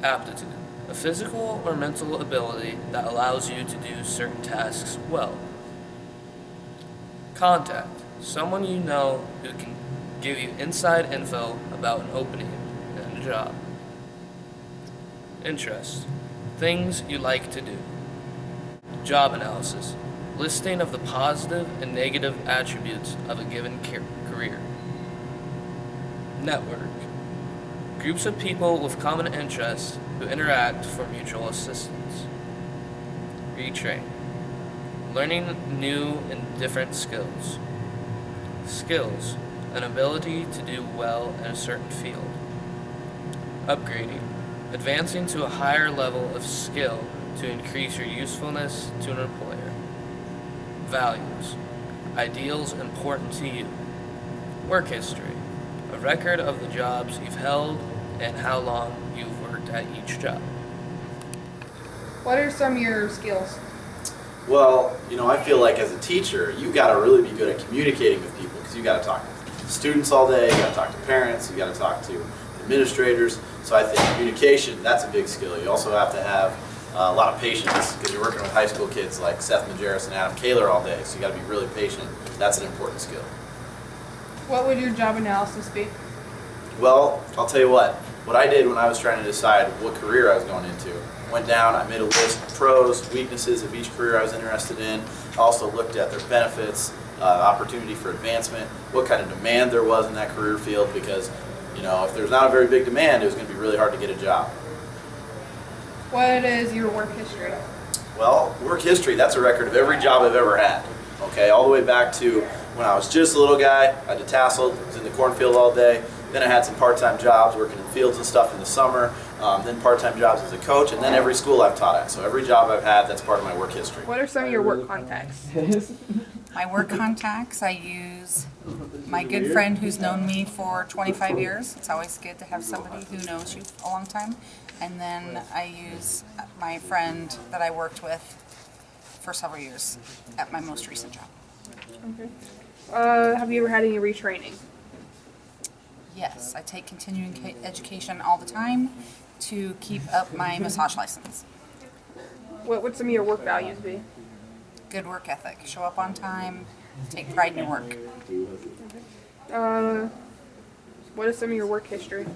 Aptitude, a physical or mental ability that allows you to do certain tasks well. Contact, someone you know who can give you inside info about an opening and a job. Interest, things you like to do. Job analysis, listing of the positive and negative attributes of a given career. Network, groups of people with common interests who interact for mutual assistance. Retrain, learning new and different skills. Skills, an ability to do well in a certain field. Upgrading, advancing to a higher level of skill to increase your usefulness to an employer. Values, ideals important to you. Work history, a record of the jobs you've held and how long you've worked at each job. What are some of your skills? Well, I feel like as a teacher, you got to really be good at communicating with people because you got to talk to students all day, you got to talk to parents, you got to talk to administrators. So I think communication, that's a big skill. You also have to have a lot of patience because you're working with high school kids like Seth Majerus and Adam Kaler all day, so you got to be really patient. That's an important skill. What would your job analysis be? Well, I'll tell you what I did when I was trying to decide what career I was going into. Went down, I made a list of pros, weaknesses of each career I was interested in. I also looked at their benefits, opportunity for advancement, what kind of demand there was in that career field, because if there's not a very big demand, it was going to be really hard to get a job. What is your work history? Well, work history, that's a record of every job I've ever had. Okay, all the way back to when I was just a little guy, I detasseled, was in the cornfield all day. Then I had some part-time jobs working in fields and stuff in the summer, then part-time jobs as a coach, and then every school I've taught at. So every job I've had, that's part of my work history. What are some of your work contacts? My work contacts, I use my good friend who's known me for 25 years. It's always good to have somebody who knows you a long time. And then I use my friend that I worked with for several years at my most recent job. Okay. Have you ever had any retraining? Yes, I take continuing education all the time to keep up my massage license. What would some of your work values be? Good work ethic. Show up on time, take pride in your work. What is some of your work history?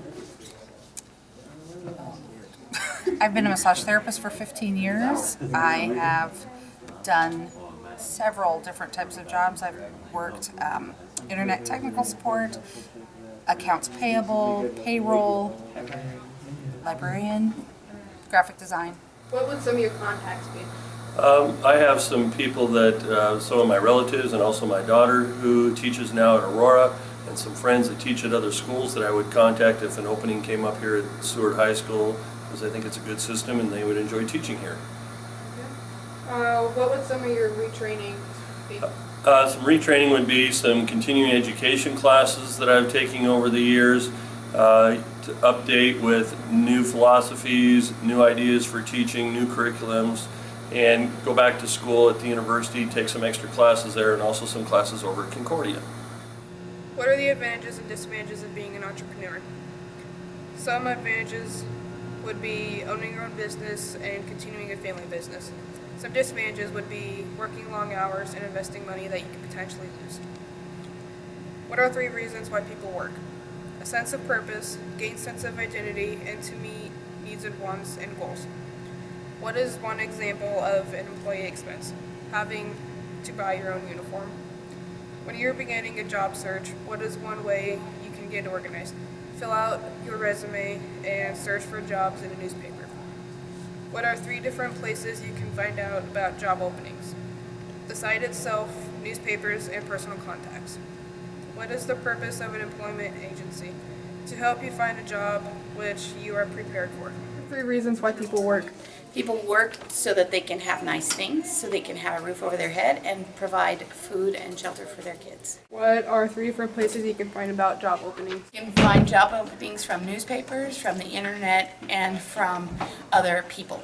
I've been a massage therapist for 15 years. I have done several different types of jobs. I've worked internet technical support, accounts payable, payroll, librarian, graphic design. What would some of your contacts be? I have some people that, some of my relatives and also my daughter who teaches now at Aurora, and some friends that teach at other schools that I would contact if an opening came up here at Seward High School, because I think it's a good system and they would enjoy teaching here. What would some of your retraining be? Some retraining would be some continuing education classes that I've taken over the years, to update with new philosophies, new ideas for teaching, new curriculums, and go back to school at the university, take some extra classes there, and also some classes over at Concordia. What are the advantages and disadvantages of being an entrepreneur? Some advantages would be owning your own business and continuing a family business. Some disadvantages would be working long hours and investing money that you could potentially lose. What are 3 reasons why people work? A sense of purpose, gain sense of identity, and to meet needs and wants and goals. What is one example of an employee expense? Having to buy your own uniform. When you're beginning a job search, what is one way you can get organized? Fill out your resume and search for jobs in a newspaper. What are 3 different places you can find out about job openings? The site itself, newspapers, and personal contacts. What is the purpose of an employment agency? To help you find a job which you are prepared for. 3 reasons why people work. People work so that they can have nice things, so they can have a roof over their head and provide food and shelter for their kids. What are 3 different places you can find about job openings? You can find job openings from newspapers, from the internet, and from other people.